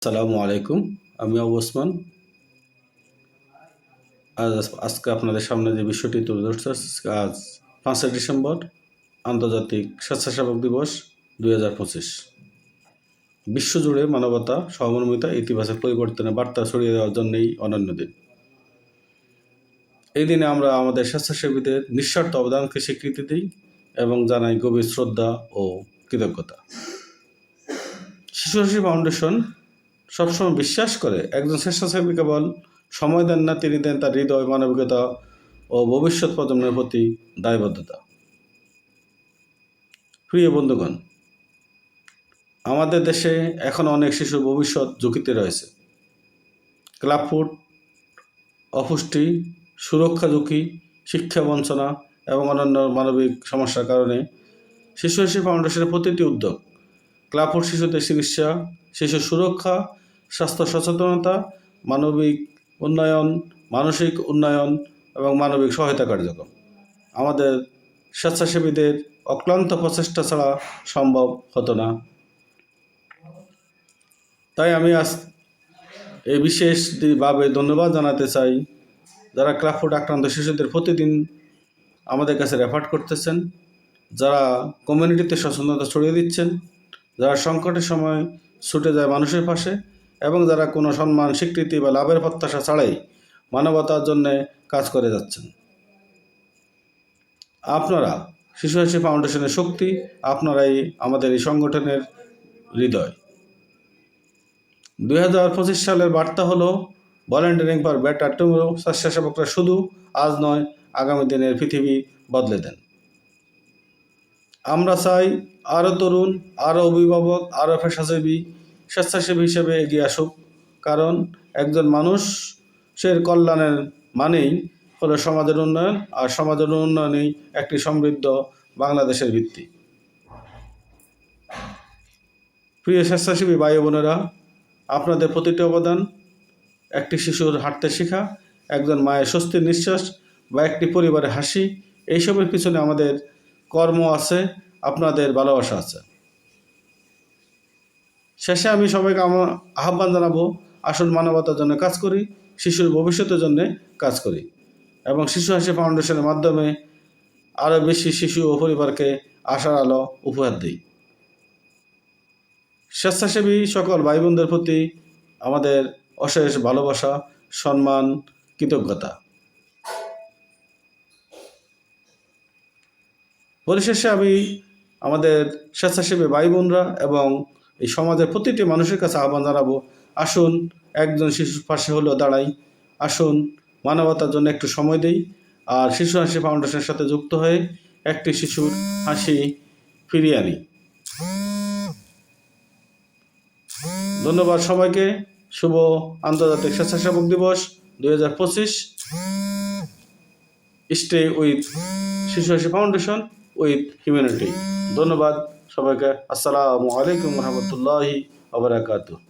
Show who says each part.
Speaker 1: আসসালামু আলাইকুম। আমি আবু ওসমান। আজকে আপনাদের সামনে যে বিষয়টি তুলে ধরছি, আজ 5 ডিসেম্বর আন্তর্জাতিক স্বেচ্ছাসেবক দিবস 2025। বিশ্বজুড়ে মানবতা, সহমর্মিতা, ইতিবাচক পরিবর্তনের বার্তা ছড়িয়ে দেওয়ার জন্যই অনন্য দিন। এই দিনে আমরা আমাদের স্বেচ্ছাসেবীদের নিঃস্বার্থ অবদানকে স্বীকৃতি দিই এবং জানাই গভীর শ্রদ্ধা ও কৃতজ্ঞতা। শিশু ফাউন্ডেশন সবসময় বিশ্বাস করে একজন স্বেচ্ছাসেবী কেবল সময় দেন না, তিনি দেন তার হৃদয়, মানবিকতা ও ভবিষ্যৎ প্রজন্মের প্রতি দায়বদ্ধতা। প্রিয় বন্ধুগণ, আমাদের দেশে এখন অনেক শিশুর ভবিষ্যৎ ঝুঁকিতে রয়েছে। ক্লাবফুড, অপুষ্টি, সুরক্ষা ঝুঁকি, শিক্ষা বঞ্চনা এবং অন্যান্য মানবিক সমস্যার কারণে শিশু ফাউন্ডেশনের প্রতিটি উদ্যোগ ক্লাবফুড শিশুদের চিকিৎসা, শিশু সুরক্ষা, স্বাস্থ্য সচেতনতা, মানবিক উন্নয়ন, মানসিক উন্নয়ন এবং মানবিক সহায়তা কার্যক্রম আমাদের স্বেচ্ছাসেবীদের অক্লান্ত প্রচেষ্টা ছাড়া সম্ভব হতো না। তাই আমি আজ এই বিশেষভাবে ধন্যবাদ জানাতে চাই যারা ক্লাবফুড আক্রান্ত শিশুদের প্রতিদিন আমাদের কাছে রেফার করতেছেন, যারা কমিউনিটিতে সচেতনতা ছড়িয়ে দিচ্ছেন, যারা সংকটের সময় ছুটে যায় মানুষের পাশে এবং যারা কোনো সম্মান, স্বীকৃতি বা লাভের প্রত্যাশা ছাড়াই মানবতার জন্য কাজ করে যাচ্ছেন। আপনারা শিশু ফাউন্ডেশনের শক্তি, আপনারাই আমাদের এই সংগঠনের হৃদয়। 2025 সালের বার্তা হলো ভলেন্টিয়ারিং ফর বেটার টুমরো। স্বেচ্ছাসেবকরা শুধু আজ নয়, আগামী দিনের পৃথিবী বদলে দেন। আমরা চাই আরও তরুণ, আরও অভিভাবক, আরও স্বেচ্ছাসেবী হিসেবে এগিয়ে আসুক, কারণ একজন মানুষের কল্যাণের মানেই হলো সমাজের উন্নয়ন, আর সমাজের উন্নয়নেই একটি সমৃদ্ধ বাংলাদেশের ভিত্তি। প্রিয় স্বেচ্ছাসেবী ভাই বোনেরা, আপনাদের প্রতিটি অবদান, একটি শিশুর হাঁটতে শেখা, একজন মায়ের স্বস্তির নিঃশ্বাস বা একটি পরিবারের হাসি, এইসবের পিছনে আমাদের কর্ম আছে, আপনাদের ভালোবাসা আছে। শেষে আমি সবাইকে আমার আহ্বান জানাবো, আসল মানবতার জন্য কাজ করি, শিশুর ভবিষ্যতের জন্য কাজ করি এবং শিশু ফাউন্ডেশনের মাধ্যমে আরও বেশি শিশু ও পরিবারকে আশার আলো উপহার দিই। স্বেচ্ছাসেবী সকল ভাই বোনদের প্রতি আমাদের অশেষ ভালোবাসা, সম্মান, কৃতজ্ঞতা। পরিশেষে আমি আমাদের স্বেচ্ছাসেবী ভাই বোনরা এবং এই সমাজের প্রতিটি মানুষের কাছে আহ্বান জানাবো, আসুন একজন শিশুর পাশে হলেও দাঁড়াই, আসুন মানবতার জন্য একটু সময় দিই, আর শিশু ফাউন্ডেশনের সাথে যুক্ত হয়ে একটি শিশুর হাসি ফিরিয়ে আনি। ধন্যবাদ সবাইকে। শুভ আন্তর্জাতিক স্বেচ্ছাসেবক দিবস 2025। স্টে উইথ শিশু ফাউন্ডেশন, উইথ হিউম্যানিটি। ধন্যবাদ সবাইকে। আসসালামু আলাইকুম রহমতুল্লাহি ওয়া বারাকাতুহু।